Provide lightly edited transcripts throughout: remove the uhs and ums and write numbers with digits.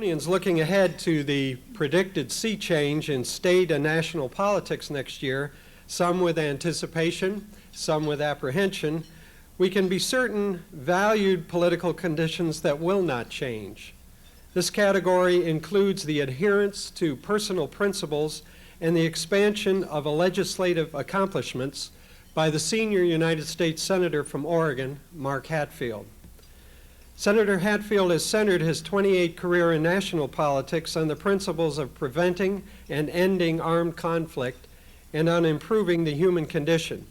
Washingtonians looking ahead to the predicted sea change in state and national politics next year, some with anticipation, some with apprehension, we can be certain valued political conditions that will not change. This category includes the adherence to personal principles and the expansion of legislative accomplishments by the senior United States Senator from Oregon, Mark Hatfield. Senator Hatfield has centered his 28 career in national politics on the principles of preventing and ending armed conflict and on improving the human condition.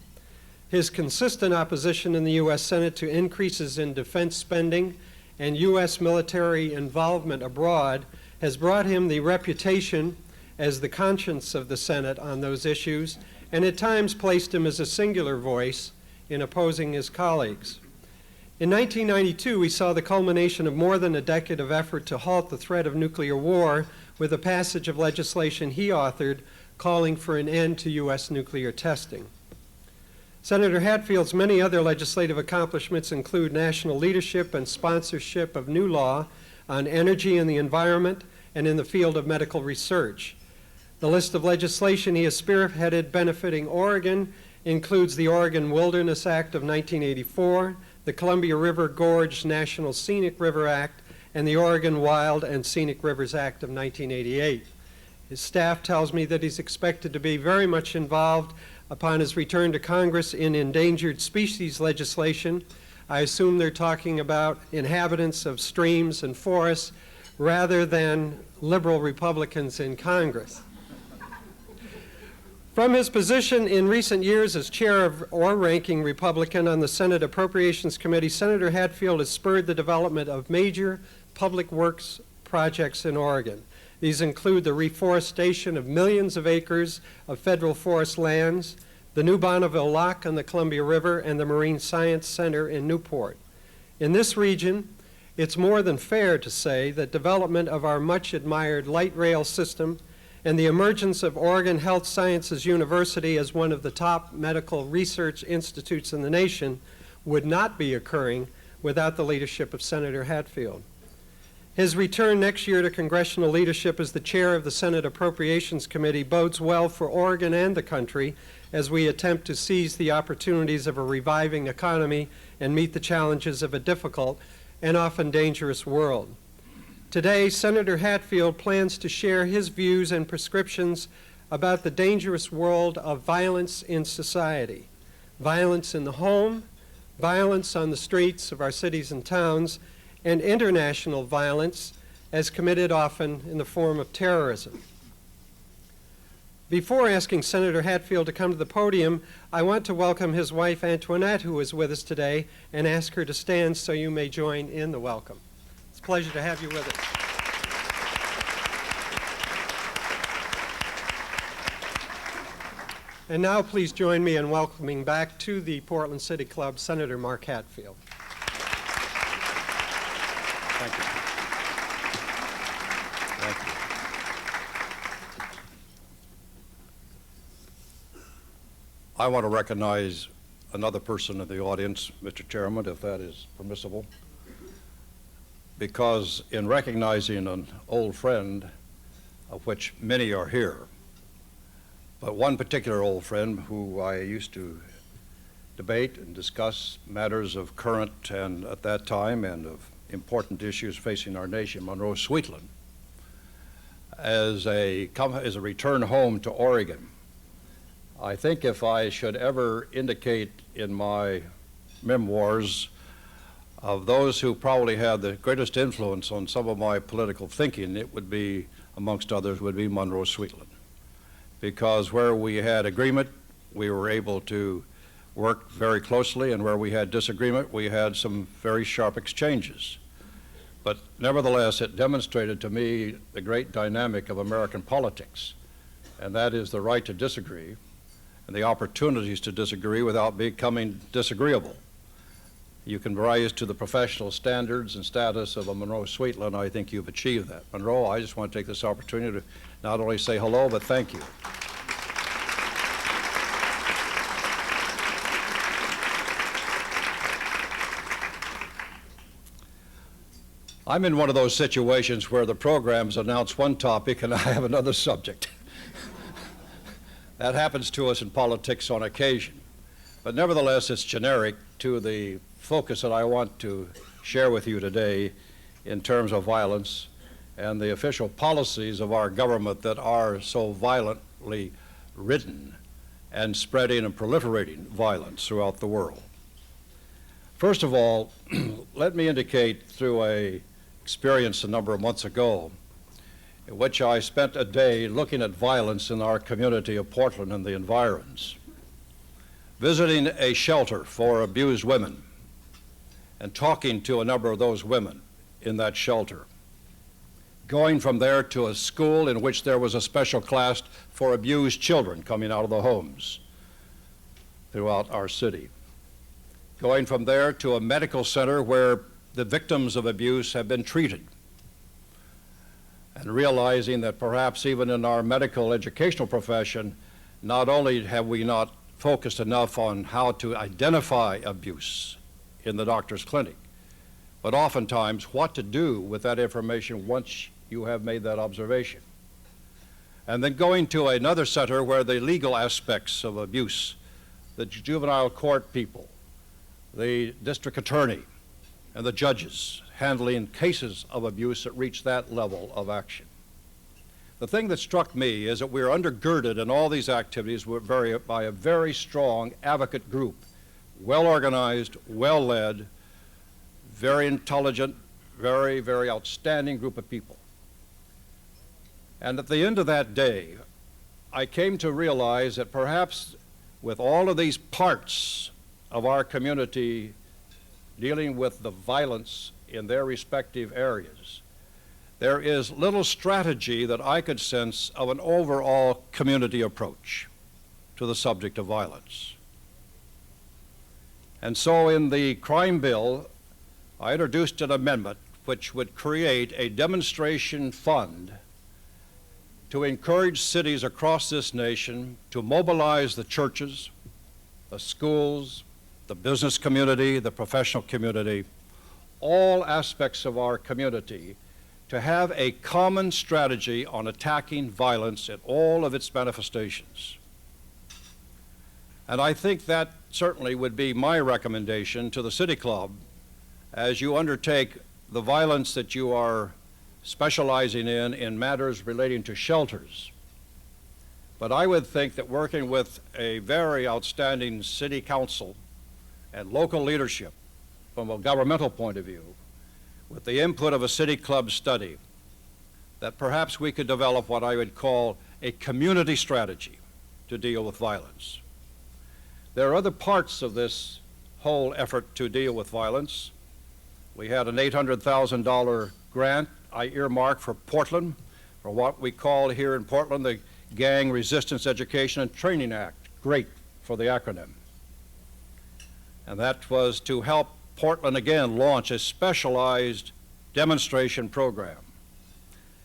His consistent opposition in the U.S. Senate to increases in defense spending and U.S. military involvement abroad has brought him the reputation as the conscience of the Senate on those issues, and at times placed him as a singular voice in opposing his colleagues. In 1992, we saw the culmination of more than a decade of effort to halt the threat of nuclear war with the passage of legislation he authored calling for an end to U.S. nuclear testing. Senator Hatfield's many other legislative accomplishments include national leadership and sponsorship of new law on energy and the environment and in the field of medical research. The list of legislation he has spearheaded benefiting Oregon includes the Oregon Wilderness Act of 1984, the Columbia River Gorge National Scenic River Act, and the Oregon Wild and Scenic Rivers Act of 1988. His staff tells me that he's expected to be very much involved upon his return to Congress in endangered species legislation. I assume they're talking about inhabitants of streams and forests rather than liberal Republicans in Congress. From his position in recent years as chair of or ranking Republican on the Senate Appropriations Committee, Senator Hatfield has spurred the development of major public works projects in Oregon. These include the reforestation of millions of acres of federal forest lands, the new Bonneville Lock on the Columbia River, and the Marine Science Center in Newport. In this region, it's more than fair to say that development of our much admired light rail system and the emergence of Oregon Health Sciences University as one of the top medical research institutes in the nation would not be occurring without the leadership of Senator Hatfield. His return next year to congressional leadership as the chair of the Senate Appropriations Committee bodes well for Oregon and the country as we attempt to seize the opportunities of a reviving economy and meet the challenges of a difficult and often dangerous world. Today, Senator Hatfield plans to share his views and prescriptions about the dangerous world of violence in society, violence in the home, violence on the streets of our cities and towns, and international violence as committed often in the form of terrorism. Before asking Senator Hatfield to come to the podium, I want to welcome his wife Antoinette, who is with us today, and ask her to stand so you may join in the welcome. It's a pleasure to have you with us. And now please join me in welcoming back to the Portland City Club Senator Mark Hatfield. Thank you. Thank you. I want to recognize another person in the audience, Mr. Chairman, if that is permissible, because in recognizing an old friend, of which many are here, but one particular old friend who I used to debate and discuss matters of current and at that time and of important issues facing our nation, Monroe Sweetland, as a return home to Oregon. I think if I should ever indicate in my memoirs of those who probably had the greatest influence on some of my political thinking, it would be, amongst others, would be Monroe Sweetland. Because where we had agreement, we were able to work very closely, and where we had disagreement, we had some very sharp exchanges. But nevertheless, it demonstrated to me the great dynamic of American politics, and that is the right to disagree and the opportunities to disagree without becoming disagreeable. You can rise to the professional standards and status of a Monroe Sweetland. I think you've achieved that. Monroe, I just want to take this opportunity to not only say hello, but thank you. I'm in one of those situations where the programs announce one topic and I have another subject. That happens to us in politics on occasion. But nevertheless, it's generic to the focus that I want to share with you today in terms of violence and the official policies of our government that are so violently ridden and spreading and proliferating violence throughout the world. First of all, let me indicate through an experience a number of months ago in which I spent a day looking at violence in our community of Portland and the environs, visiting a shelter for abused women and talking to a number of those women in that shelter, going from there to a school in which there was a special class for abused children coming out of the homes throughout our city, going from there to a medical center where the victims of abuse have been treated, and realizing that perhaps even in our medical educational profession, not only have we not focused enough on how to identify abuse in the doctor's clinic, but oftentimes what to do with that information once you have made that observation. And then going to another center where the legal aspects of abuse, the juvenile court people, the district attorney, and the judges handling cases of abuse that reach that level of action. The thing that struck me is that we're undergirded in all these activities by a very strong advocate group, well organized, well led, very intelligent, very, very outstanding group of people. And at the end of that day, I came to realize that perhaps with all of these parts of our community dealing with the violence in their respective areas, there is little strategy that I could sense of an overall community approach to the subject of violence. And so in the crime bill, I introduced an amendment which would create a demonstration fund to encourage cities across this nation to mobilize the churches, the schools, the business community, the professional community, all aspects of our community, to have a common strategy on attacking violence in all of its manifestations. And I think that certainly would be my recommendation to the City Club as you undertake the violence that you are specializing in matters relating to shelters. But I would think that working with a very outstanding city council and local leadership from a governmental point of view, with the input of a City Club study, that perhaps we could develop what I would call a community strategy to deal with violence. There are other parts of this whole effort to deal with violence. We had an $800,000 grant I earmarked for Portland, for what we call here in Portland the Gang Resistance Education and Training Act. Great for the acronym. And that was to help Portland again launch a specialized demonstration program,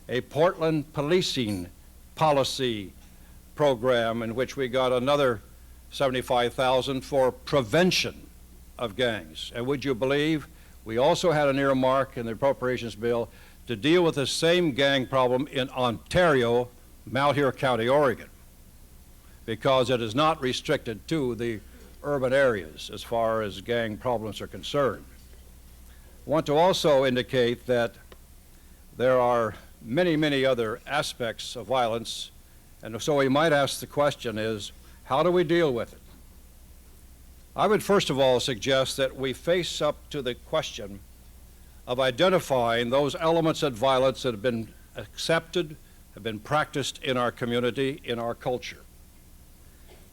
a Portland policing policy program in which we got another $75,000 for prevention of gangs. And would you believe, we also had an earmark in the appropriations bill to deal with the same gang problem in Ontario, Malheur County, Oregon, because it is not restricted to the urban areas as far as gang problems are concerned. I want to also indicate that there are many, many other aspects of violence, and so we might ask the question is, how do we deal with it? I would first of all suggest that we face up to the question of identifying those elements of violence that have been accepted, have been practiced in our community, in our culture.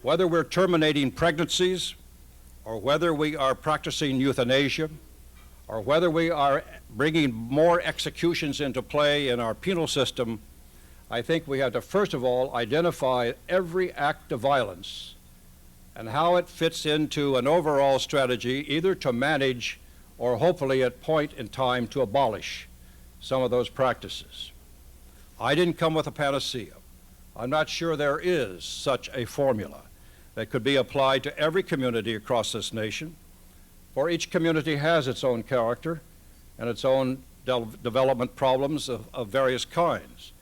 Whether we're terminating pregnancies, or whether we are practicing euthanasia, or whether we are bringing more executions into play in our penal system, I think we have to first of all identify every act of violence and how it fits into an overall strategy either to manage or hopefully at point in time to abolish some of those practices. I didn't come with a panacea. I'm not sure there is such a formula that could be applied to every community across this nation, for each community has its own character and its own development problems of various kinds.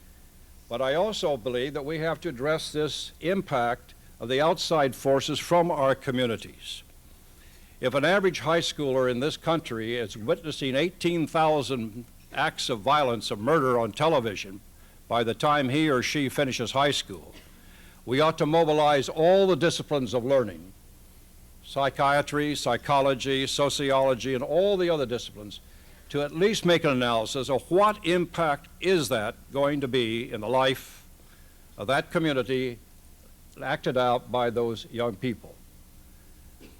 But I also believe that we have to address this impact of the outside forces from our communities. If an average high schooler in this country is witnessing 18,000 acts of violence, of murder on television by the time he or she finishes high school, we ought to mobilize all the disciplines of learning, psychiatry, psychology, sociology, and all the other disciplines, to at least make an analysis of what impact is that going to be in the life of that community acted out by those young people.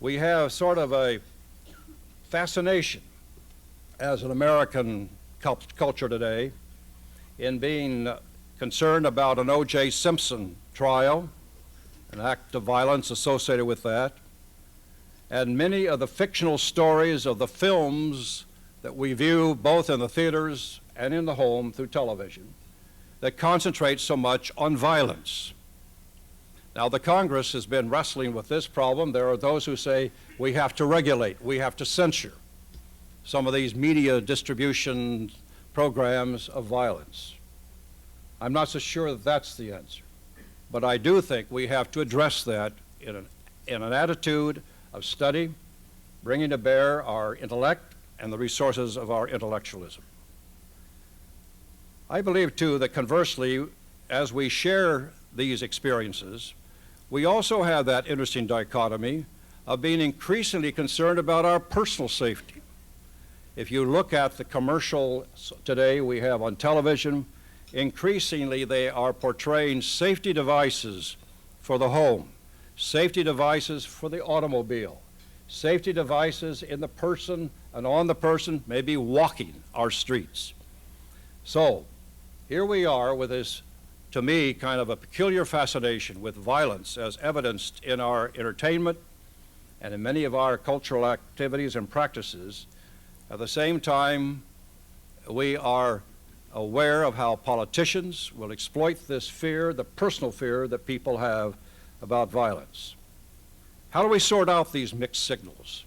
We have sort of a fascination as an American culture today in being concerned about an O.J. Simpson trial, an act of violence associated with that, and many of the fictional stories of the films that we view both in the theaters and in the home through television that concentrate so much on violence. Now, the Congress has been wrestling with this problem. There are those who say we have to regulate, we have to censure some of these media distribution programs of violence. I'm not so sure that that's the answer, but I do think we have to address that in an attitude of study, bringing to bear our intellect and the resources of our intellectualism. I believe, too, that conversely, as we share these experiences, we also have that interesting dichotomy of being increasingly concerned about our personal safety. If you look at the commercials today we have on television, increasingly they are portraying safety devices for the home, safety devices for the automobile, safety devices in the person and on the person maybe walking our streets. So here we are with this, to me, kind of a peculiar fascination with violence as evidenced in our entertainment and in many of our cultural activities and practices. At the same time, we are aware of how politicians will exploit this fear, the personal fear that people have about violence. How do we sort out these mixed signals?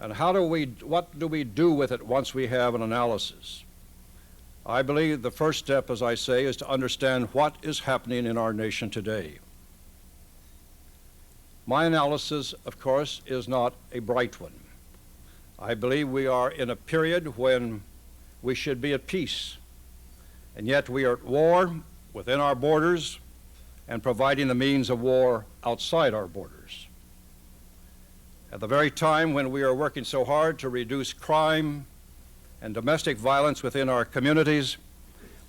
And what do we do with it once we have an analysis? I believe the first step, as I say, is to understand what is happening in our nation today. My analysis, of course, is not a bright one. I believe we are in a period when we should be at peace, and yet we are at war within our borders and providing the means of war outside our borders. At the very time when we are working so hard to reduce crime and domestic violence within our communities,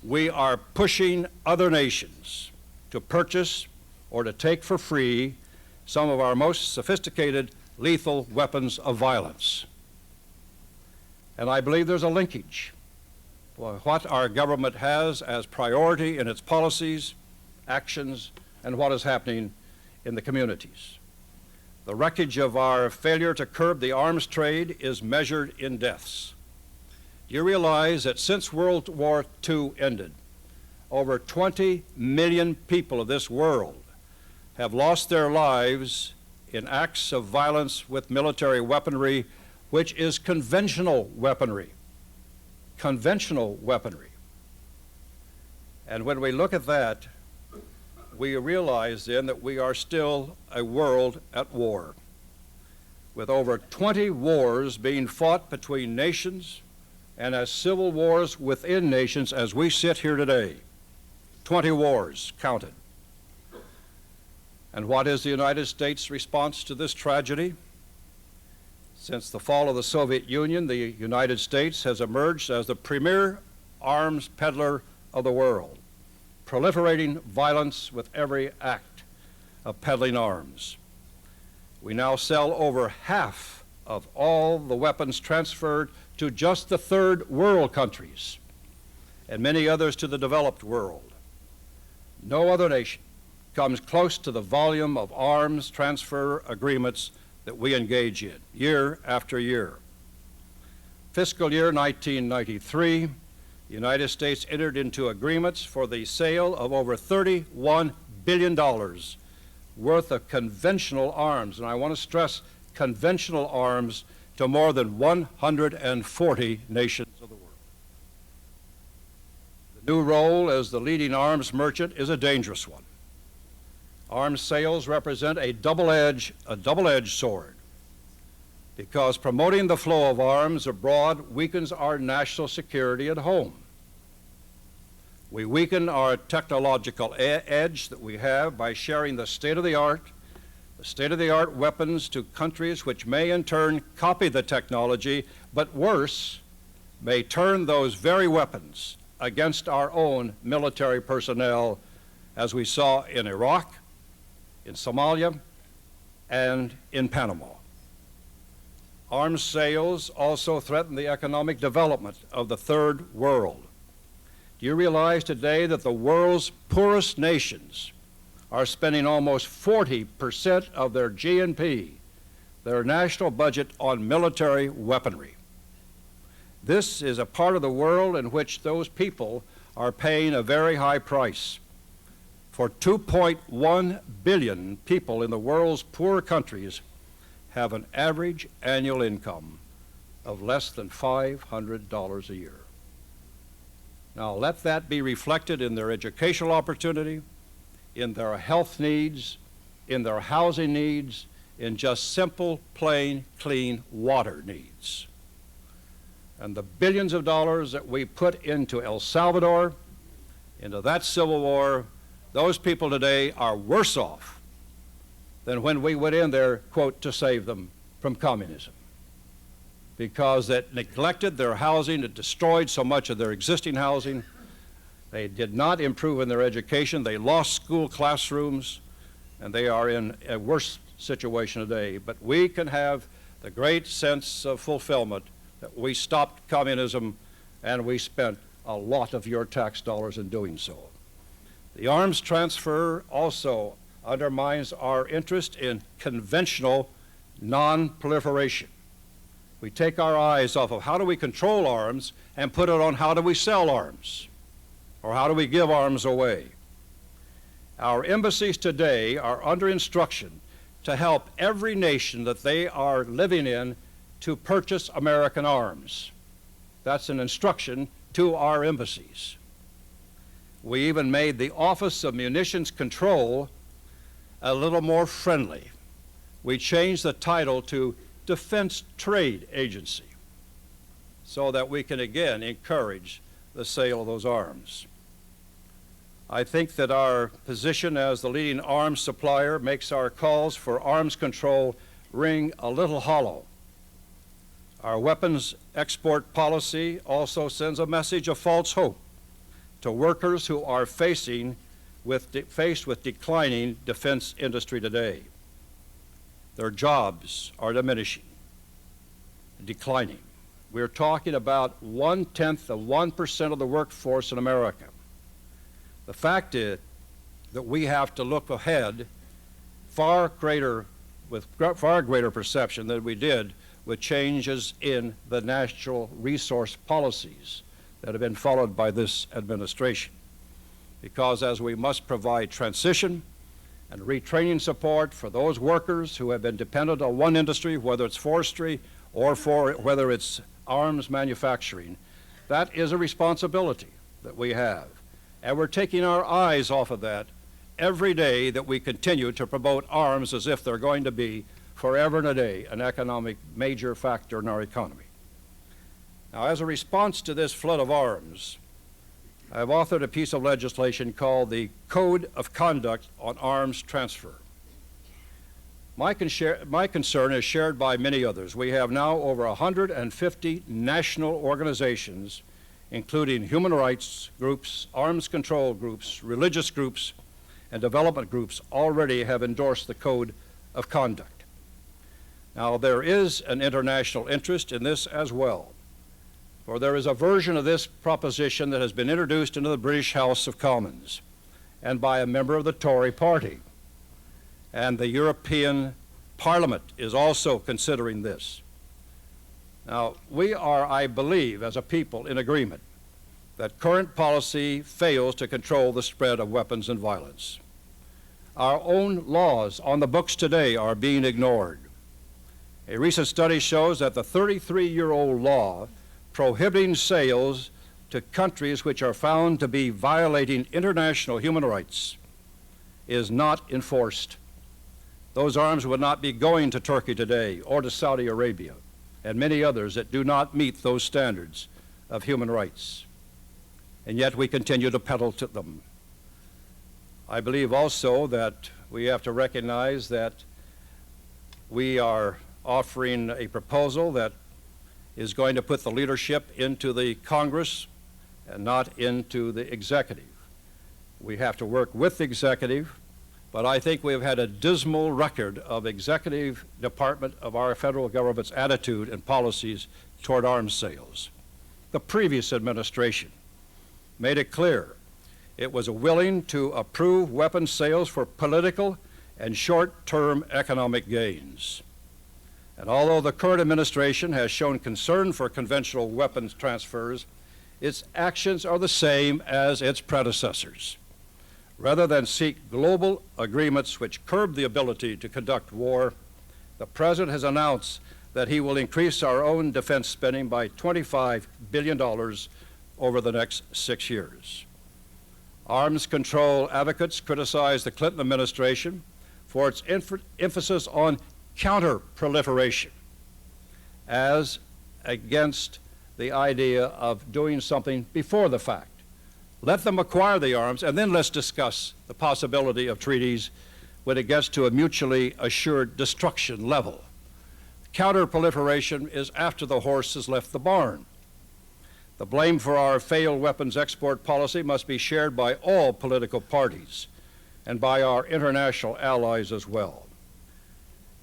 we are pushing other nations to purchase or to take for free some of our most sophisticated lethal weapons of violence. And I believe there's a linkage for what our government has as priority in its policies, actions, and what is happening in the communities. The wreckage of our failure to curb the arms trade is measured in deaths. Do you realize that since World War II ended, over 20 million people of this world have lost their lives in acts of violence with military weaponry, which is conventional weaponry. Conventional weaponry. And when we look at that, we realize then that we are still a world at war, with over 20 wars being fought between nations and as civil wars within nations as we sit here today. 20 wars counted. And what is the United States' response to this tragedy? Since the fall of the Soviet Union, the United States has emerged as the premier arms peddler of the world, proliferating violence with every act of peddling arms. We now sell over half of all the weapons transferred to just the third world countries, and many others to the developed world. No other nation comes close to the volume of arms transfer agreements that we engage in year after year. Fiscal year 1993, the United States entered into agreements for the sale of over $31 billion worth of conventional arms, and I want to stress conventional arms, to more than 140 nations of the world. New role as the leading arms merchant is a dangerous one. Arms sales represent a double-edged sword, because promoting the flow of arms abroad weakens our national security at home. We weaken our technological edge that we have by sharing the state-of-the-art weapons to countries which may in turn copy the technology, but worse, may turn those very weapons against our own military personnel, as we saw in Iraq, in Somalia, and in Panama. Arms sales also threaten the economic development of the third world. Do you realize today that the world's poorest nations are spending almost 40% of their GNP, their national budget, on military weaponry? This is a part of the world in which those people are paying a very high price. For 2.1 billion people in the world's poor countries have an average annual income of less than $500 a year. Now let that be reflected in their educational opportunity, in their health needs, in their housing needs, in just simple, plain, clean water needs. And the billions of dollars that we put into El Salvador, into that civil war, those people today are worse off than when we went in there, quote, to save them from communism, because it neglected their housing, it destroyed so much of their existing housing. They did not improve in their education. They lost school classrooms, and they are in a worse situation today. But we can have the great sense of fulfillment that we stopped communism, and we spent a lot of your tax dollars in doing so. The arms transfer also undermines our interest in conventional non-proliferation. We take our eyes off of how do we control arms and put it on how do we sell arms, or how do we give arms away. Our embassies today are under instruction to help every nation that they are living in to purchase American arms. That's an instruction to our embassies. We even made the Office of Munitions Control a little more friendly. We changed the title to Defense Trade Agency so that we can again encourage the sale of those arms. I think that our position as the leading arms supplier makes our calls for arms control ring a little hollow. Our weapons export policy also sends a message of false hope to workers who are faced with declining defense industry today. Their jobs are diminishing, declining. We're talking about 0.1% of the workforce in America. The fact is that we have to look ahead with far greater perception than we did with changes in the natural resource policies that have been followed by this administration. Because as we must provide transition and retraining support for those workers who have been dependent on one industry, whether it's forestry or whether it's arms manufacturing, that is a responsibility that we have. And we're taking our eyes off of that every day that we continue to promote arms as if they're going to be forever and a day an economic major factor in our economy. Now, as a response to this flood of arms, I've authored a piece of legislation called the Code of Conduct on Arms Transfer. My concern is shared by many others. We have now over 150 national organizations, including human rights groups, arms control groups, religious groups, and development groups already have endorsed the Code of Conduct. Now, there is an international interest in this as well, for there is a version of this proposition that has been introduced into the British House of Commons and by a member of the Tory party. And the European Parliament is also considering this. Now, we are, I believe, as a people in agreement that current policy fails to control the spread of weapons and violence. Our own laws on the books today are being ignored. A recent study shows that the 33-year-old law prohibiting sales to countries which are found to be violating international human rights is not enforced. Those arms would not be going to Turkey today or to Saudi Arabia and many others that do not meet those standards of human rights. And yet we continue to peddle to them. I believe also that we have to recognize that we are offering a proposal that is going to put the leadership into the Congress and not into the executive. We have to work with the executive, but I think we've had a dismal record of executive department of our federal government's attitude and policies toward arms sales. The previous administration made it clear it was willing to approve weapons sales for political and short-term economic gains. And although the current administration has shown concern for conventional weapons transfers, its actions are the same as its predecessors. Rather than seek global agreements which curb the ability to conduct war, the President has announced that he will increase our own defense spending by $25 billion over the next 6 years. Arms control advocates criticize the Clinton administration for its emphasis on counter-proliferation as against the idea of doing something before the fact. Let them acquire the arms, and then let's discuss the possibility of treaties when it gets to a mutually assured destruction level. Counter-proliferation is after the horse has left the barn. The blame for our failed weapons export policy must be shared by all political parties and by our international allies as well.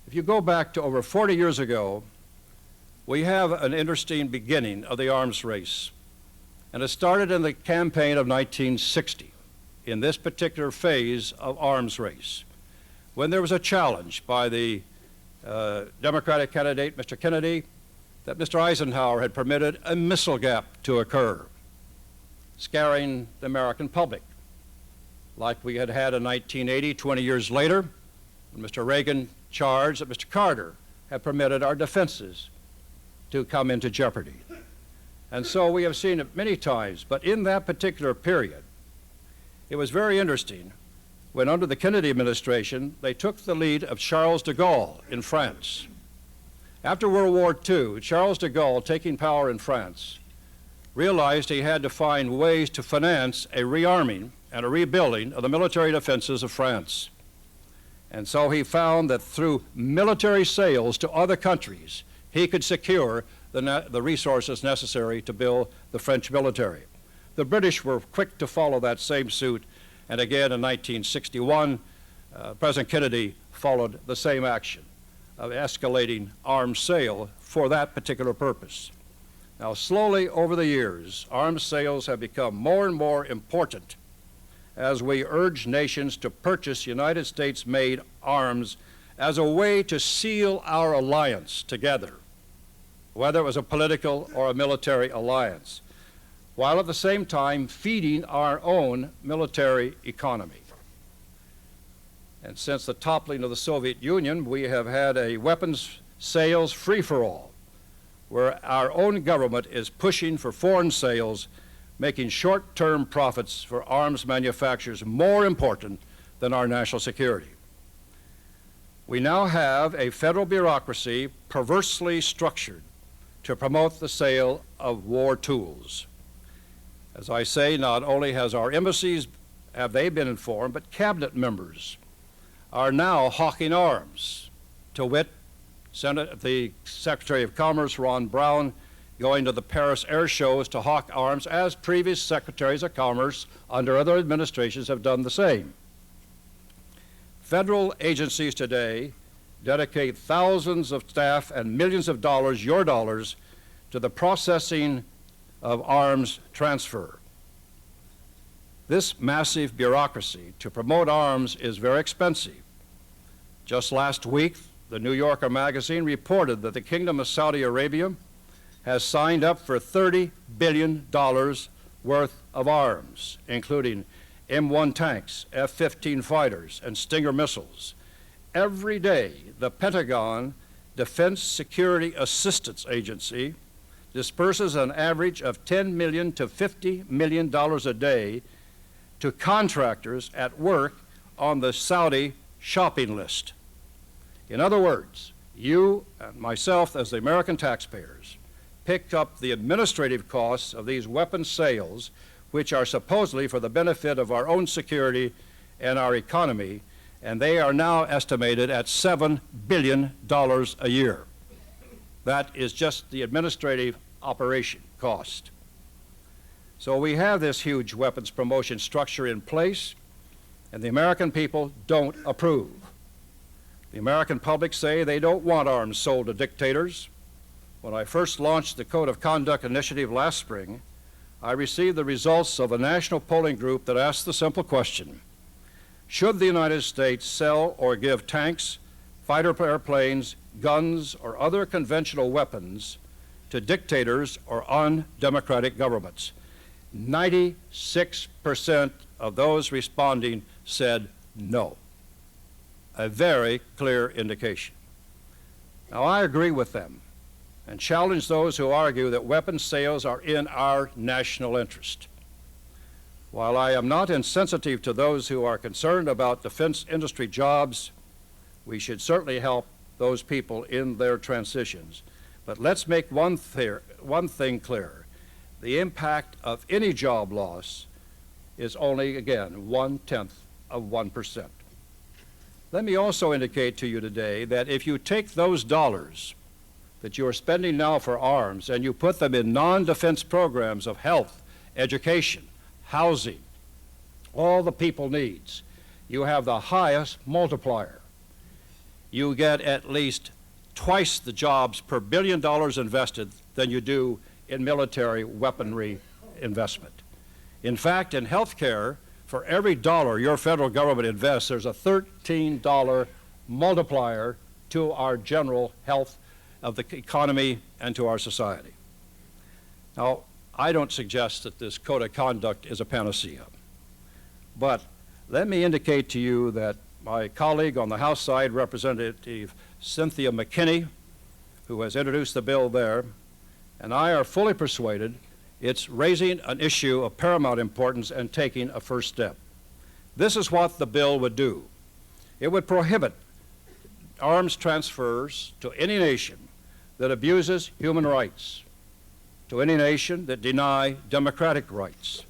If you go back to over 40 years ago, we have an interesting beginning of the arms race. And it started in the campaign of 1960, in this particular phase of arms race, when there was a challenge by the Democratic candidate, Mr. Kennedy, that Mr. Eisenhower had permitted a missile gap to occur, scaring the American public, like we had had in 1980, 20 years later, when Mr. Reagan charged that Mr. Carter had permitted our defenses to come into jeopardy. And so we have seen it many times, but in that particular period, it was very interesting when under the Kennedy administration, they took the lead of Charles de Gaulle in France. After World War II, Charles de Gaulle, taking power in France, realized he had to find ways to finance a rearming and a rebuilding of the military defenses of France. And so he found that through military sales to other countries, he could secure the resources necessary to build the French military. The British were quick to follow that same suit, and again in 1961, President Kennedy followed the same action of escalating arms sale for that particular purpose. Now, slowly over the years, arms sales have become more and more important as we urge nations to purchase United States-made arms as a way to seal our alliance together, whether it was a political or a military alliance, while at the same time feeding our own military economy. And since the toppling of the Soviet Union, we have had a weapons sales free-for-all, where our own government is pushing for foreign sales, making short-term profits for arms manufacturers more important than our national security. We now have a federal bureaucracy perversely structured to promote the sale of war tools. As I say, not only has our embassies, have they been informed, but cabinet members are now hawking arms. To wit, the Secretary of Commerce, Ron Brown, going to the Paris air shows to hawk arms, as previous secretaries of commerce under other administrations have done the same. Federal agencies today dedicate thousands of staff and millions of dollars, your dollars, to the processing of arms transfer. This massive bureaucracy to promote arms is very expensive. Just last week, the New Yorker magazine reported that the Kingdom of Saudi Arabia has signed up for $30 billion worth of arms, including M1 tanks, F-15 fighters, and Stinger missiles. Every day, the Pentagon Defense Security Assistance Agency disperses an average of $10 million to $50 million a day to contractors at work on the Saudi shopping list. In other words, you and myself as the American taxpayers picked up the administrative costs of these weapons sales, which are supposedly for the benefit of our own security and our economy, and they are now estimated at $7 billion a year. That is just the administrative operation cost. So we have this huge weapons promotion structure in place, and the American people don't approve. The American public say they don't want arms sold to dictators. When I first launched the Code of Conduct initiative last spring, I received the results of a national polling group that asked the simple question: should the United States sell or give tanks, fighter airplanes, guns, or other conventional weapons to dictators or undemocratic governments? 96% of those responding said no. A very clear indication. Now, I agree with them and challenge those who argue that weapons sales are in our national interest. While I am not insensitive to those who are concerned about defense industry jobs, we should certainly help those people in their transitions. But let's make one thing clear. The impact of any job loss is only, again, 0.1%. Let me also indicate to you today that if you take those dollars that you are spending now for arms and you put them in non-defense programs of health, education, housing, all the people needs, you have the highest multiplier. You get at least twice the jobs per $1 billion invested than you do in military weaponry investment. In fact, in health care, for every dollar your federal government invests, there's a $13 multiplier to our general health of the economy and to our society. Now, I don't suggest that this code of conduct is a panacea, but let me indicate to you that my colleague on the House side, Representative Cynthia McKinney, who has introduced the bill there, and I are fully persuaded it's raising an issue of paramount importance and taking a first step. This is what the bill would do. It would prohibit arms transfers to any nation that abuses human rights, to any nation that denies democratic rights,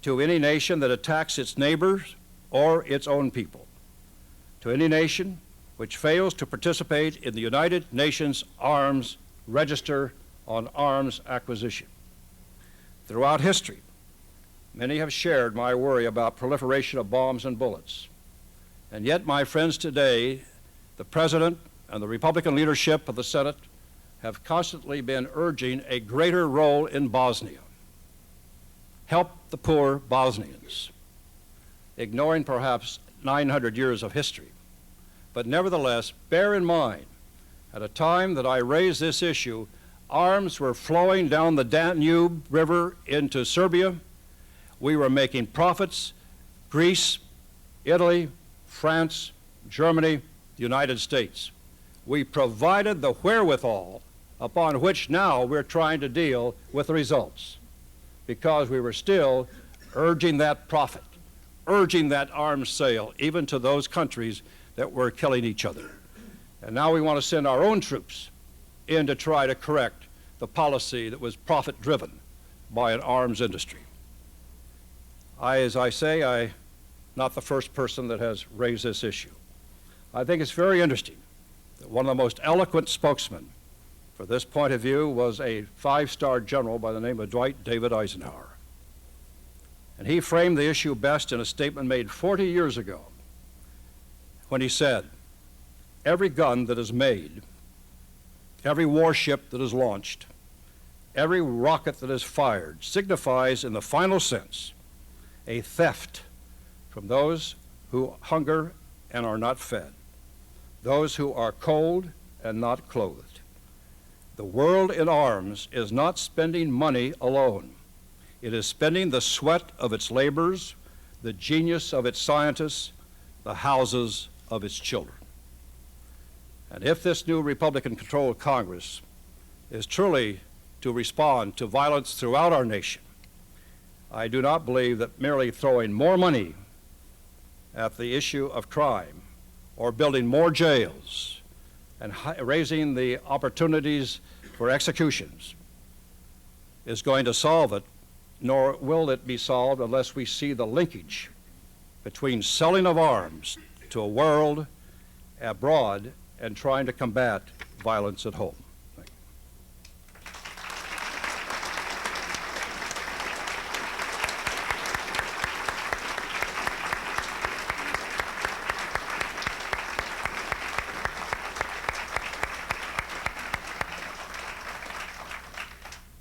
to any nation that attacks its neighbors or its own people, to any nation which fails to participate in the United Nations Arms Register on Arms Acquisition. Throughout history, many have shared my worry about proliferation of bombs and bullets. And yet, my friends, today, the President and the Republican leadership of the Senate have constantly been urging a greater role in Bosnia. Help the poor Bosnians, ignoring perhaps 900 years of history. But nevertheless, bear in mind, at a time that I raised this issue, arms were flowing down the Danube River into Serbia. We were making profits. Greece, Italy, France, Germany, the United States. We provided the wherewithal upon which now we're trying to deal with the results, because we were still urging that profit, urging that arms sale, even to those countries that were killing each other. And now we want to send our own troops in to try to correct the policy that was profit-driven by an arms industry. As I say, I'm not the first person that has raised this issue. I think it's very interesting that one of the most eloquent spokesmen for this point of view was a five-star general by the name of Dwight David Eisenhower. And he framed the issue best in a statement made 40 years ago when he said, "Every gun that is made, every warship that is launched, every rocket that is fired signifies in the final sense a theft from those who hunger and are not fed, those who are cold and not clothed. The world in arms is not spending money alone. It is spending the sweat of its laborers, the genius of its scientists, the houses of its children." And if this new Republican-controlled Congress is truly to respond to violence throughout our nation. I do not believe that merely throwing more money at the issue of crime or building more jails and raising the opportunities for executions is going to solve it, nor will it be solved unless we see the linkage between selling of arms to a world abroad and trying to combat violence at home. Thank you.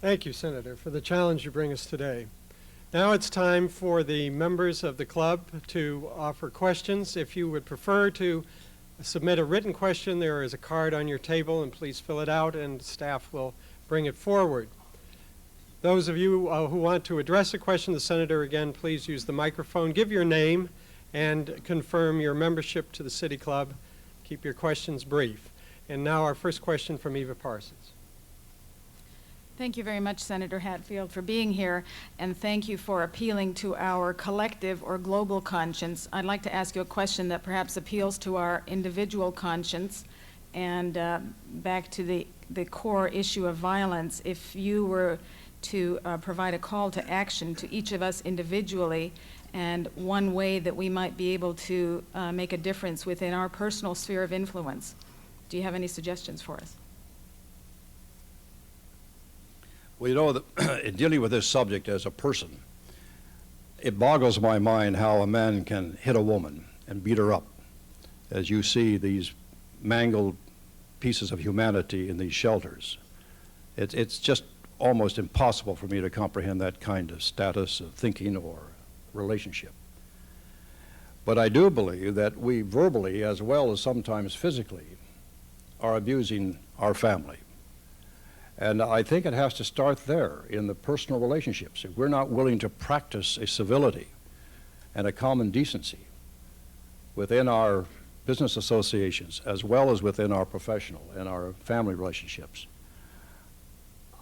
Thank you, Senator, for the challenge you bring us today. Now it's time for the members of the club to offer questions. If you would prefer to submit a written question, there is a card on your table, and please fill it out, and staff will bring it forward. Those of you who want to address a question to the Senator, again, please use the microphone. Give your name and confirm your membership to the City Club. Keep your questions brief. And now our first question from Eva Parsons. Thank you very much, Senator Hatfield, for being here, and thank you for appealing to our collective or global conscience. I'd like to ask you a question that perhaps appeals to our individual conscience, and back to the core issue of violence. If you were to provide a call to action to each of us individually, and one way that we might be able to make a difference within our personal sphere of influence, do you have any suggestions for us? Well, you know, that in dealing with this subject as a person, it boggles my mind how a man can hit a woman and beat her up, as you see these mangled pieces of humanity in these shelters. It's just almost impossible for me to comprehend that kind of status of thinking or relationship. But I do believe that we verbally, as well as sometimes physically, are abusing our family. And I think it has to start there in the personal relationships. If we're not willing to practice a civility and a common decency within our business associations as well as within our professional and our family relationships,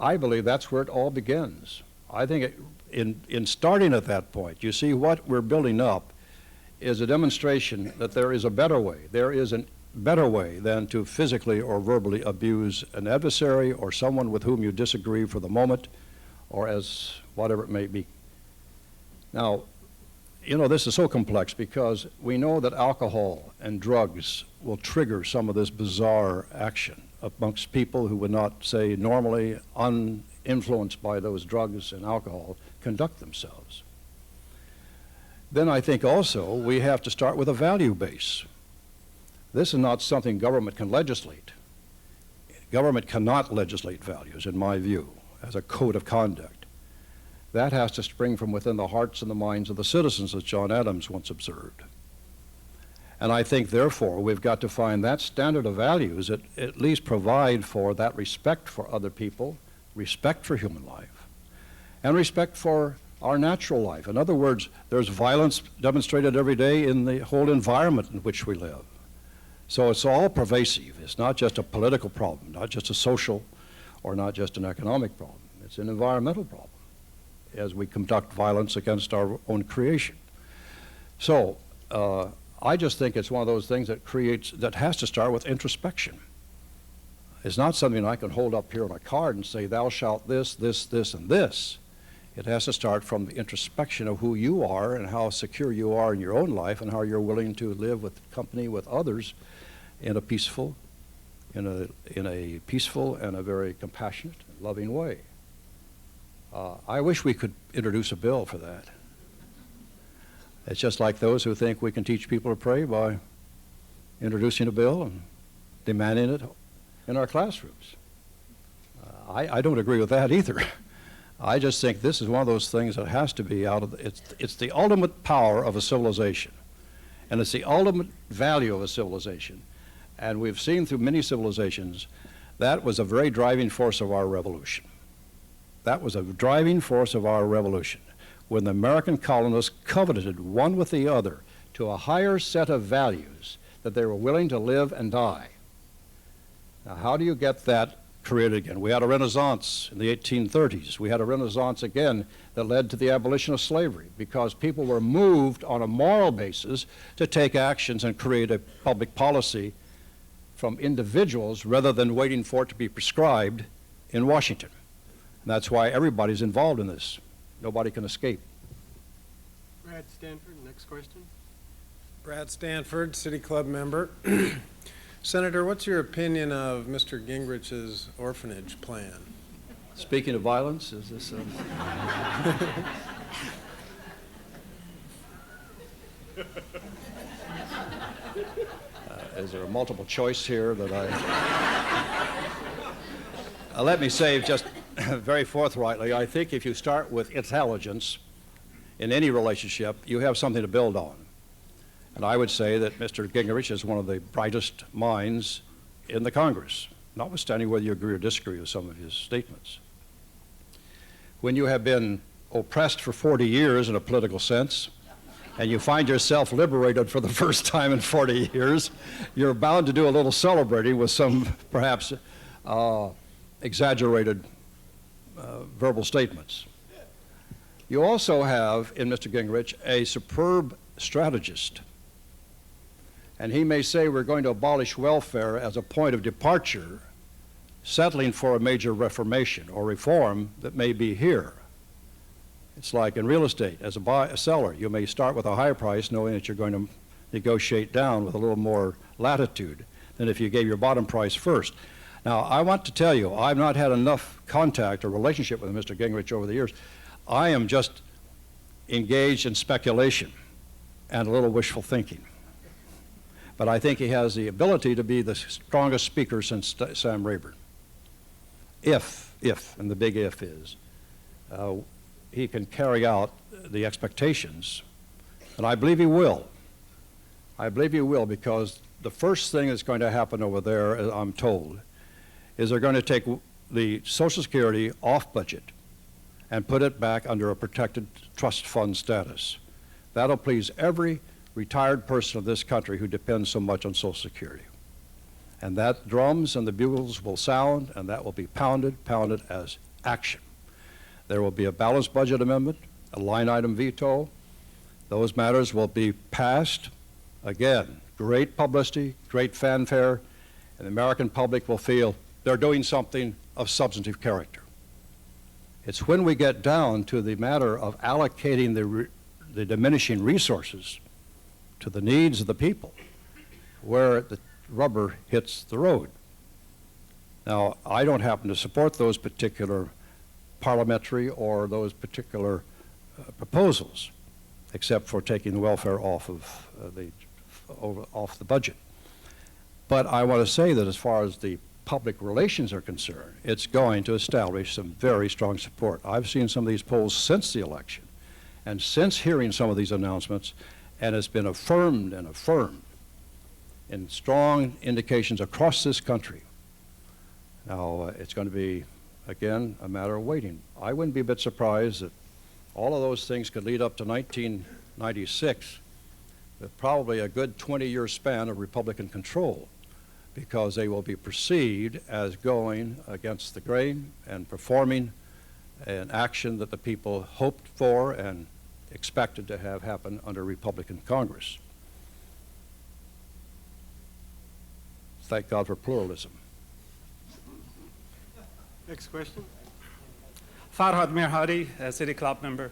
I believe that's where it all begins. I think in starting at that point, you see what we're building up is a demonstration that there is a better way. There is a better way than to physically or verbally abuse an adversary or someone with whom you disagree for the moment, or as whatever it may be. Now, you know, this is so complex because we know that alcohol and drugs will trigger some of this bizarre action amongst people who would not, say, normally uninfluenced by those drugs and alcohol, conduct themselves. Then I think also we have to start with a value base. This is not something government can legislate. Government cannot legislate values, in my view, as a code of conduct. That has to spring from within the hearts and the minds of the citizens, as John Adams once observed. And I think, therefore, we've got to find that standard of values that at least provide for that respect for other people, respect for human life, and respect for our natural life. In other words, there's violence demonstrated every day in the whole environment in which we live. So it's all pervasive. It's not just a political problem, not just a social or not just an economic problem. It's an environmental problem as we conduct violence against our own creation. So I just think it's one of those things that has to start with introspection. It's not something I can hold up here on a card and say, thou shalt this, this, this, and this. It has to start from the introspection of who you are and how secure you are in your own life and how you're willing to live with company with others in a peaceful, in a peaceful and a very compassionate, loving way. I wish we could introduce a bill for that. It's just like those who think we can teach people to pray by introducing a bill and demanding it in our classrooms. I don't agree with that either. I just think this is one of those things that has to be out of it's the ultimate power of a civilization, and it's the ultimate value of a civilization. And we've seen through many civilizations that was a very driving force of our revolution. That was a driving force of our revolution, when the American colonists coveted one with the other to a higher set of values that they were willing to live and die. Now, how do you get that created again. We had a renaissance in the 1830s. We had a renaissance again that led to the abolition of slavery because people were moved on a moral basis to take actions and create a public policy from individuals rather than waiting for it to be prescribed in Washington. And that's why everybody's involved in this. Nobody can escape. Brad Stanford, next question. Brad Stanford, City Club member. Senator, what's your opinion of Mr. Gingrich's orphanage plan? Speaking of violence, is this is there a multiple choice here that I... let me say just very forthrightly, I think if you start with intelligence in any relationship, you have something to build on. And I would say that Mr. Gingrich is one of the brightest minds in the Congress, notwithstanding whether you agree or disagree with some of his statements. When you have been oppressed for 40 years in a political sense, and you find yourself liberated for the first time in 40 years, you're bound to do a little celebrating with some perhaps exaggerated verbal statements. You also have in Mr. Gingrich a superb strategist. And he may say we're going to abolish welfare as a point of departure, settling for a major reformation or reform that may be here. It's like in real estate, as a seller, you may start with a high price knowing that you're going to negotiate down with a little more latitude than if you gave your bottom price first. Now, I want to tell you, I've not had enough contact or relationship with Mr. Gingrich over the years. I am just engaged in speculation and a little wishful thinking. But I think he has the ability to be the strongest speaker since Sam Rayburn. If, and the big if is, he can carry out the expectations, and I believe he will. I believe he will because the first thing that's going to happen over there, as I'm told, is they're going to take the Social Security off budget and put it back under a protected trust fund status. That'll please every retired person of this country who depends so much on Social Security. And that drums and the bugles will sound, and that will be pounded as action. There will be a balanced budget amendment, a line item veto. Those matters will be passed. Again, great publicity, great fanfare, and the American public will feel they're doing something of substantive character. It's when we get down to the matter of allocating the diminishing resources to the needs of the people where the rubber hits the road. Now, I don't happen to support those particular parliamentary or those particular proposals, except for taking the welfare off of off the budget. But I want to say that as far as the public relations are concerned, it's going to establish some very strong support. I've seen some of these polls since the election and since hearing some of these announcements, and it's been affirmed and affirmed in strong indications across this country. Now, it's going to be, again, a matter of waiting. I wouldn't be a bit surprised that all of those things could lead up to 1996 with probably a good 20-year span of Republican control, because they will be perceived as going against the grain and performing an action that the people hoped for and expected to have happen under Republican Congress. Thank God for pluralism. Next question. Farhad Mirhadi, a City Club member.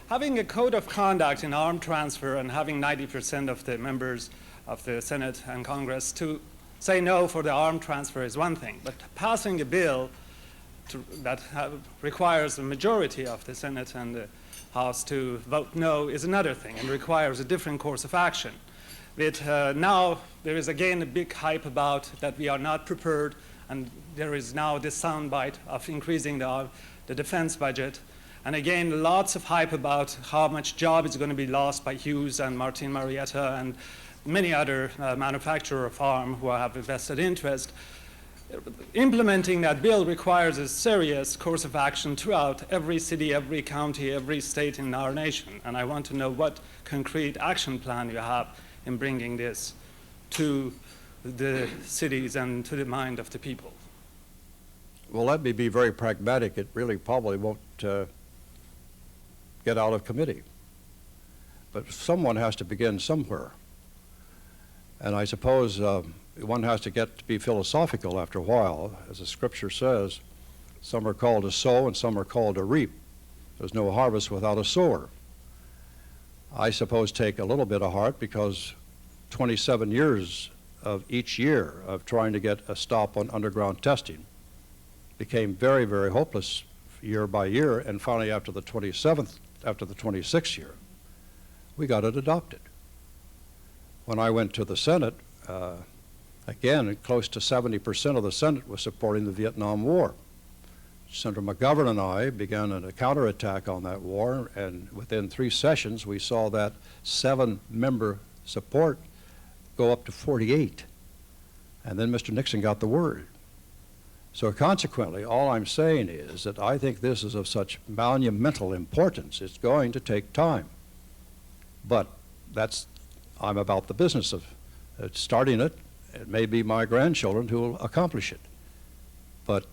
Having a code of conduct in arm transfer and having 90% of the members of the Senate and Congress to say no for the arm transfer is one thing, but passing a bill that requires a majority of the Senate and the House to vote no is another thing and requires a different course of action. Now there is again a big hype about that we are not prepared, and there is now this soundbite of increasing the defense budget. And again, lots of hype about how much job is going to be lost by Hughes and Martin Marietta and many other manufacturers of arms who have a vested interest. Implementing that bill requires a serious course of action throughout every city, every county, every state in our nation. And I want to know what concrete action plan you have in bringing this to the cities and to the mind of the people. Well, let me be very pragmatic. It really probably won't get out of committee. But someone has to begin somewhere. And I suppose one has to get to be philosophical after a while. As the scripture says, some are called to sow and some are called to reap. There's no harvest without a sower. I suppose take a little bit of heart because 27 years of each year of trying to get a stop on underground testing became very, very hopeless year by year, and finally after the 26th year, we got it adopted. When I went to the Senate, again, close to 70% of the Senate was supporting the Vietnam War. Senator McGovern and I began a counterattack on that war, and within 3 sessions, we saw that 7-member support go up to 48. And then Mr. Nixon got the word. So consequently, all I'm saying is that I think this is of such monumental importance. It's going to take time. But I'm about the business of starting it. It may be my grandchildren who will accomplish it. But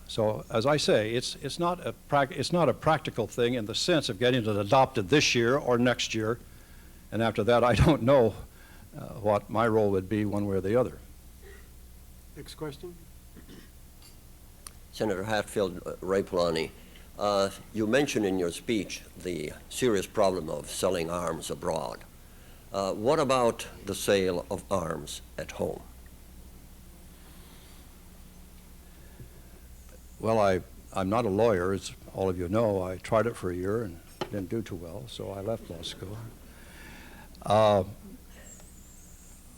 so, as I say, it's not a practical thing in the sense of getting it adopted this year or next year. And after that, I don't know what my role would be one way or the other. Next question. Senator Hatfield, Ray Polani, you mentioned in your speech the serious problem of selling arms abroad. What about the sale of arms at home? Well, I'm not a lawyer, as all of you know. I tried it for a year and didn't do too well, so I left law school.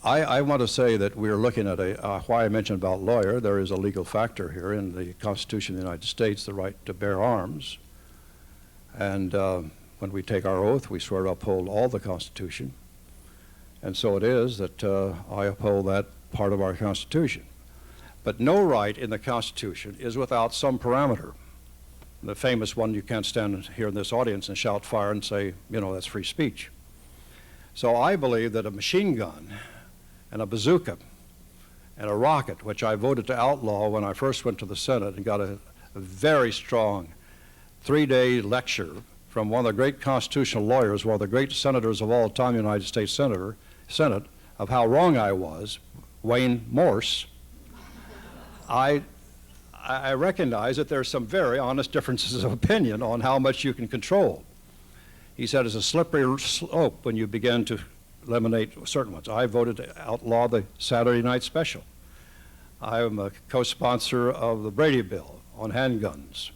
I want to say that we're looking at why I mentioned about lawyer. There is a legal factor here in the Constitution of the United States, the right to bear arms. And when we take our oath, we swear to uphold all the Constitution. And so it is that I uphold that part of our Constitution. But no right in the Constitution is without some parameter. The famous one, you can't stand here in this audience and shout fire and say, you know, that's free speech. So I believe that a machine gun and a bazooka and a rocket, which I voted to outlaw when I first went to the Senate and got a very strong 3-day lecture from one of the great constitutional lawyers, one of the great senators of all time, United States Senate, of how wrong I was, Wayne Morse. I recognize that there are some very honest differences of opinion on how much you can control. He said it's a slippery slope when you begin to eliminate certain ones. I voted to outlaw the Saturday night special. I am a co-sponsor of the Brady bill on handguns.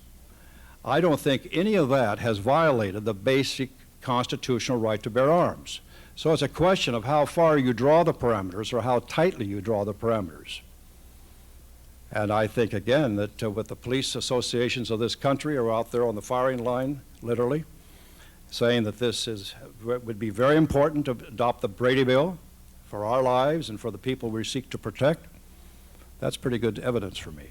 I don't think any of that has violated the basic constitutional right to bear arms. So it's a question of how far you draw the parameters or how tightly you draw the parameters. And I think, again, that with the police associations of this country are out there on the firing line, literally, saying that this would be very important to adopt the Brady bill for our lives and for the people we seek to protect, that's pretty good evidence for me.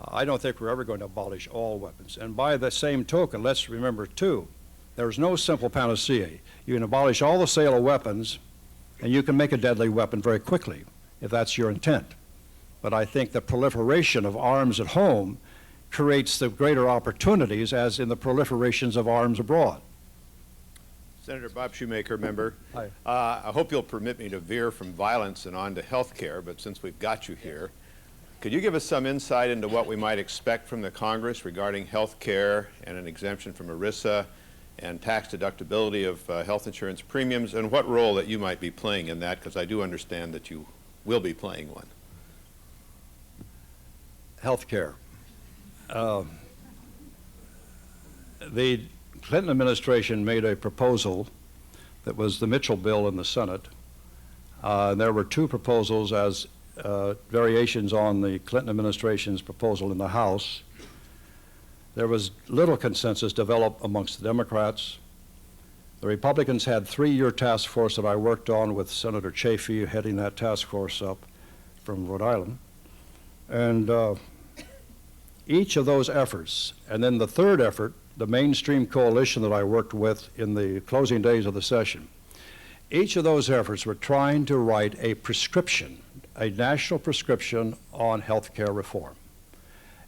I don't think we're ever going to abolish all weapons. And by the same token, let's remember, too, there's no simple panacea. You can abolish all the sale of weapons, and you can make a deadly weapon very quickly, if that's your intent. But I think the proliferation of arms at home creates the greater opportunities as in the proliferations of arms abroad. Senator Bob Shoemaker, member. Hi. I hope you'll permit me to veer from violence and on to health care, but since we've got you here, could you give us some insight into what we might expect from the Congress regarding health care and an exemption from ERISA and tax deductibility of health insurance premiums, and what role that you might be playing in that, because I do understand that you will be playing one? Health care. The Clinton administration made a proposal that was the Mitchell bill in the Senate. There were 2 proposals as variations on the Clinton administration's proposal in the House. There was little consensus developed amongst the Democrats. The Republicans had 3-year task force that I worked on with Senator Chafee heading that task force up from Rhode Island. And each of those efforts, and then the third effort, the mainstream coalition that I worked with in the closing days of the session, each of those efforts were trying to write a prescription, a national prescription on health care reform.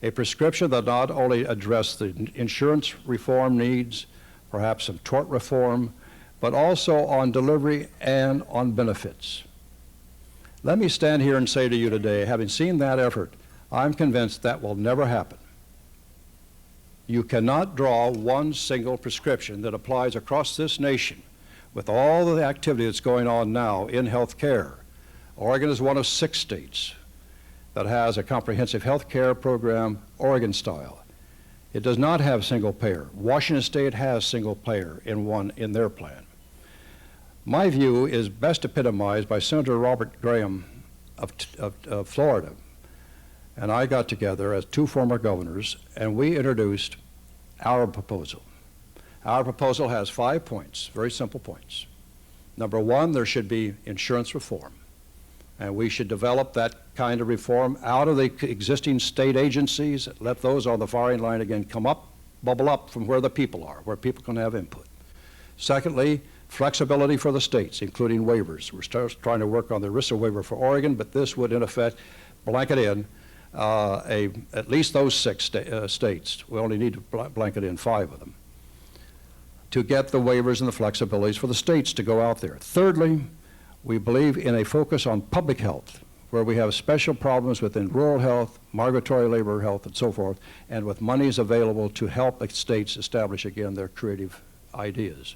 A prescription that not only addressed the insurance reform needs, perhaps some tort reform, but also on delivery and on benefits. Let me stand here and say to you today, having seen that effort, I'm convinced that will never happen. You cannot draw one single prescription that applies across this nation with all of the activity that's going on now in health care. Oregon is one of 6 states that has a comprehensive health care program, Oregon style. It does not have single payer. Washington State has single payer in their plan. My view is best epitomized by Senator Robert Graham of Florida. And I got together as 2 former governors, and we introduced our proposal. Our proposal has 5 points, very simple points. Number 1, there should be insurance reform. And we should develop that kind of reform out of the existing state agencies, let those on the firing line again come up, bubble up from where the people are, where people can have input. Secondly, flexibility for the states, including waivers. We're trying to work on the ERISA waiver for Oregon, but this would in effect blanket in at least those 6 states. We only need to blanket in 5 of them to get the waivers and the flexibilities for the states to go out there. Thirdly, we believe in a focus on public health, where we have special problems within rural health, migratory labor health, and so forth, and with monies available to help the states establish again their creative ideas.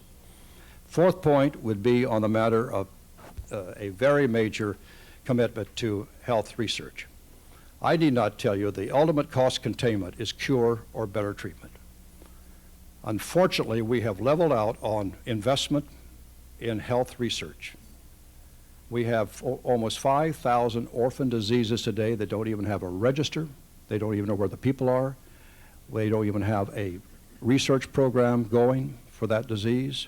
Fourth point would be on the matter of a very major commitment to health research. I need not tell you the ultimate cost containment is cure or better treatment. Unfortunately, we have leveled out on investment in health research. We have almost 5,000 orphan diseases today that don't even have a register. They don't even know where the people are. They don't even have a research program going for that disease.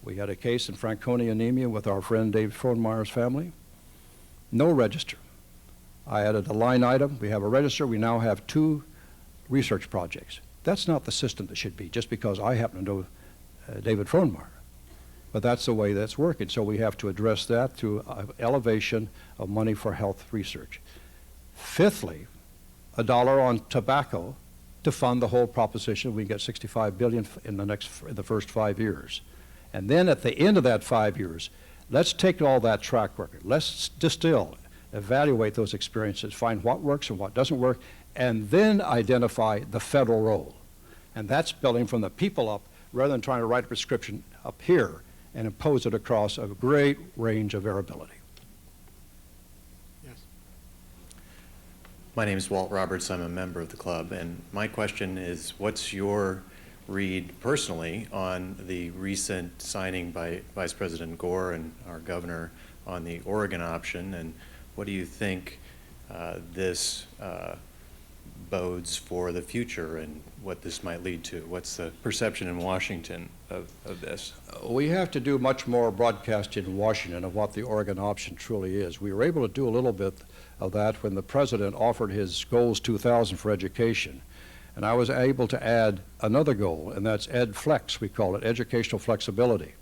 We had a case in Fanconi anemia with our friend David Frohnmeyer's family. No register. I added a line item. We have a register. We now have 2 research projects. That's not the system that should be, just because I happen to know David Frohnmeyer. But that's the way that's working. So we have to address that through elevation of money for health research. Fifthly, $1 on tobacco to fund the whole proposition. We can get $65 billion in the first 5 years. And then at the end of that 5 years, let's take all that track record. Let's distill, evaluate those experiences, find what works and what doesn't work, and then identify the federal role. And that's building from the people up rather than trying to write a prescription up here and impose it across a great range of variability. Yes. My name is Walt Roberts. I'm a member of the club, and my question is, what's your read personally on the recent signing by Vice President Gore and our governor on the Oregon option, and what do you think this bodes for the future and what this might lead to? What's the perception in Washington of this? We have to do much more broadcasting in Washington of what the Oregon option truly is. We were able to do a little bit of that when the president offered his Goals 2000 for education. And I was able to add another goal, and that's EdFlex, we call it, educational flexibility.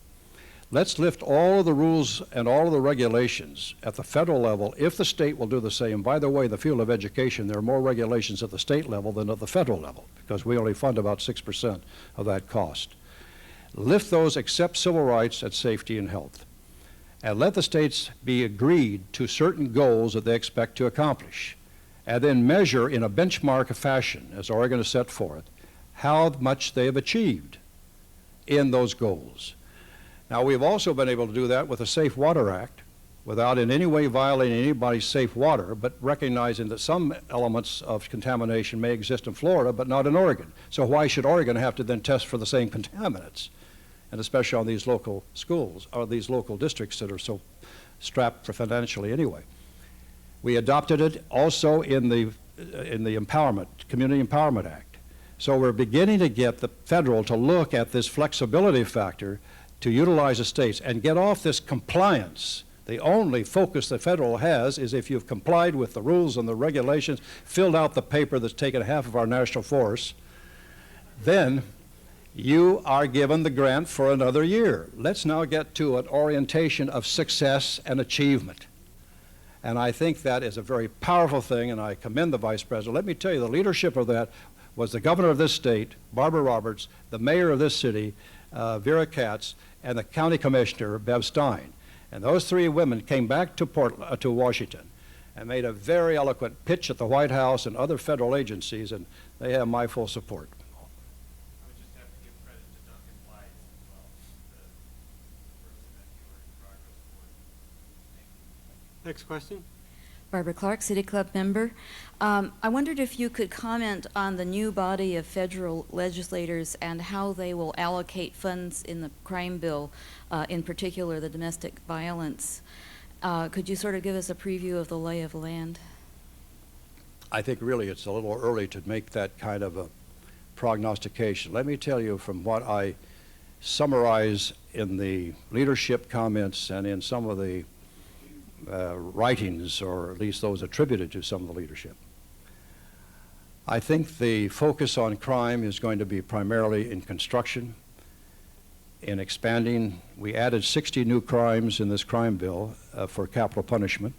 Let's lift all of the rules and all of the regulations at the federal level if the state will do the same. By the way, in the field of education, there are more regulations at the state level than at the federal level because we only fund about 6% of that cost. Lift those except civil rights and safety and health. And let the states be agreed to certain goals that they expect to accomplish. And then measure in a benchmark fashion, as Oregon has set forth, how much they have achieved in those goals. Now, we've also been able to do that with the Safe Water Act without in any way violating anybody's safe water, but recognizing that some elements of contamination may exist in Florida, but not in Oregon. So why should Oregon have to then test for the same contaminants? And especially on these local schools, or these local districts that are so strapped for financially anyway. We adopted it also in the Empowerment, Community Empowerment Act. So we're beginning to get the federal to look at this flexibility factor to utilize the states and get off this compliance. The only focus the federal has is if you've complied with the rules and the regulations, filled out the paper that's taken half of our national forest, then you are given the grant for another year. Let's now get to an orientation of success and achievement. And I think that is a very powerful thing, and I commend the Vice President. Let me tell you, the leadership of that was the governor of this state, Barbara Roberts, the mayor of this city, Vera Katz, and the county commissioner, Bev Stein. And those three women came back to Washington and made a very eloquent pitch at the White House and other federal agencies, and they have my full support. I would just have to give credit to Duncan Wise as well, the person that you were in progress for. Thank you. Next question. Barbara Clark, City Club member. I wondered if you could comment on the new body of federal legislators and how they will allocate funds in the crime bill, in particular the domestic violence. Could you sort of give us a preview of the lay of the land? I think really it's a little early to make that kind of a prognostication. Let me tell you from what I summarize in the leadership comments and in some of the writings, or at least those attributed to some of the leadership. I think the focus on crime is going to be primarily in construction, in expanding. We added 60 new crimes in this crime bill for capital punishment,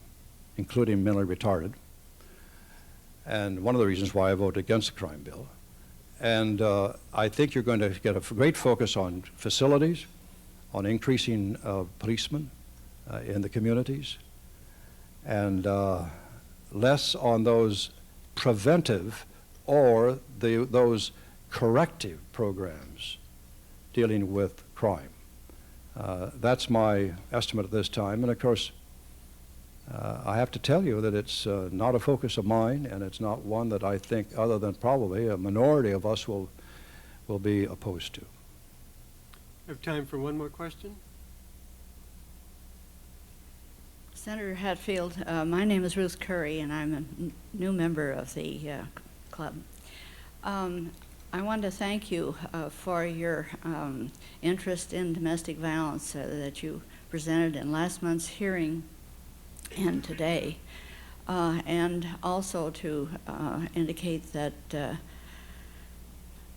including mentally retarded, and one of the reasons why I voted against the crime bill. And I think you're going to get a great focus on facilities, on increasing policemen in the communities, and less on those preventive or those corrective programs dealing with crime. That's my estimate at this time. And of course, I have to tell you that it's not a focus of mine, and it's not one that I think, other than probably a minority of us, will be opposed to. We have time for one more question. Senator Hatfield, my name is Ruth Curry, and I'm a new member of the club. I want to thank you for your interest in domestic violence that you presented in last month's hearing and today, and also to indicate that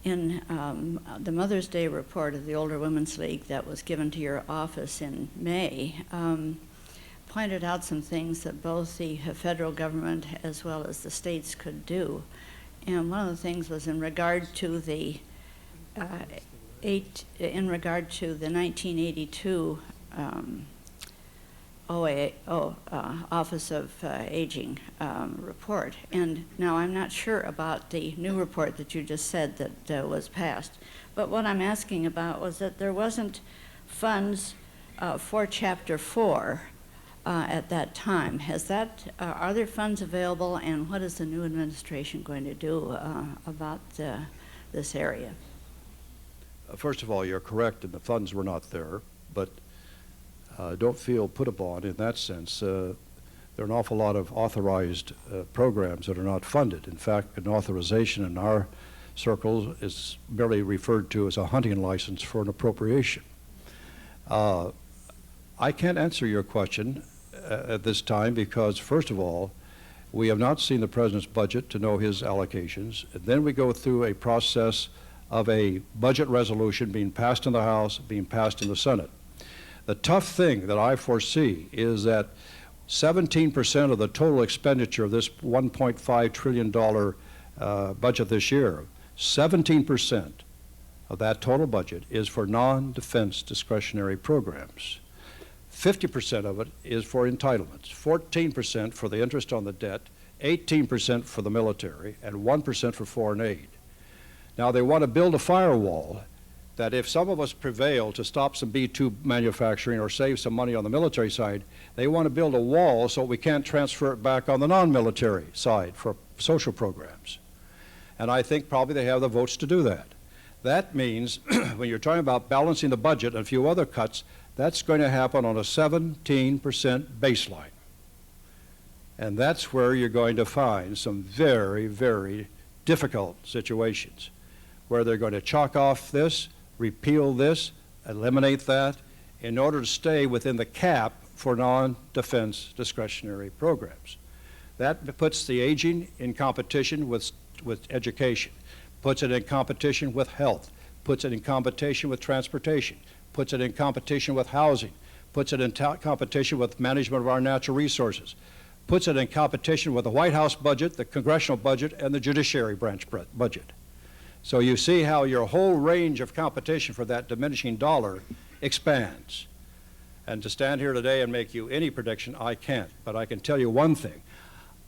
in the Mother's Day report of the Older Women's League that was given to your office in May, pointed out some things that both the federal government as well as the states could do. And one of the things was in regard to the 1982 Office of Aging report. And now I'm not sure about the new report that you just said that was passed. But what I'm asking about was that there wasn't funds for Chapter 4 at that time. Are there funds available, and what is the new administration going to do about this area? First of all, you're correct, and the funds were not there, but don't feel put upon in that sense. There are an awful lot of authorized programs that are not funded. In fact, an authorization in our circles is merely referred to as a hunting license for an appropriation. I can't answer your question at this time because, first of all, we have not seen the President's budget to know his allocations. And then we go through a process of a budget resolution being passed in the House, being passed in the Senate. The tough thing that I foresee is that 17% of the total expenditure of this $1.5 trillion budget this year, 17% of that total budget is for non-defense discretionary programs. 50% of it is for entitlements, 14% for the interest on the debt, 18% for the military, and 1% for foreign aid. Now they want to build a firewall that if some of us prevail to stop some B-2 manufacturing or save some money on the military side, they want to build a wall so we can't transfer it back on the non-military side for social programs. And I think probably they have the votes to do that. That means when you're talking about balancing the budget and a few other cuts, that's going to happen on a 17% baseline. And that's where you're going to find some very, very difficult situations where they're going to chalk off this, repeal this, eliminate that, in order to stay within the cap for non-defense discretionary programs. That puts the aging in competition with education, puts it in competition with health, puts it in competition with transportation, puts it in competition with housing, puts it in competition with management of our natural resources, puts it in competition with the White House budget, the congressional budget, and the judiciary branch budget. So you see how your whole range of competition for that diminishing dollar expands. And to stand here today and make you any prediction, I can't. But I can tell you one thing.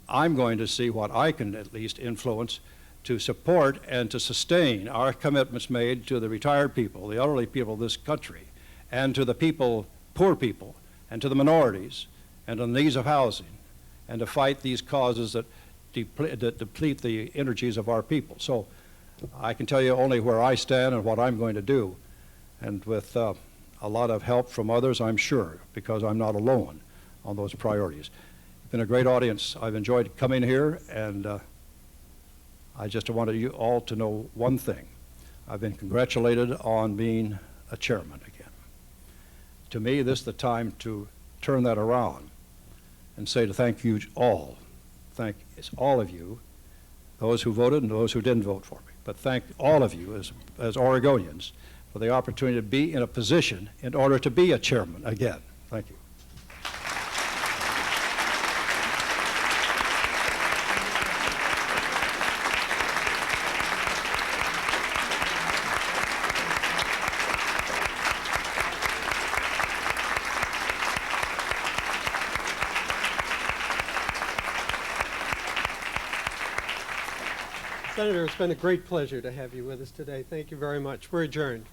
I'm going to see what I can at least influence to support and to sustain our commitments made to the retired people, the elderly people of this country, and to the people, poor people, and to the minorities, and to the needs of housing, and to fight these causes that deplete the energies of our people. So I can tell you only where I stand and what I'm going to do, and with a lot of help from others, I'm sure, because I'm not alone on those priorities. It's been a great audience. I've enjoyed coming here, and I just wanted you all to know one thing. I've been congratulated on being a chairman again. To me, this is the time to turn that around and say to thank you all. Thank all of you, those who voted and those who didn't vote for me. But thank all of you as Oregonians for the opportunity to be in a position in order to be a chairman again. Thank you. Senator, it's been a great pleasure to have you with us today. Thank you very much. We're adjourned.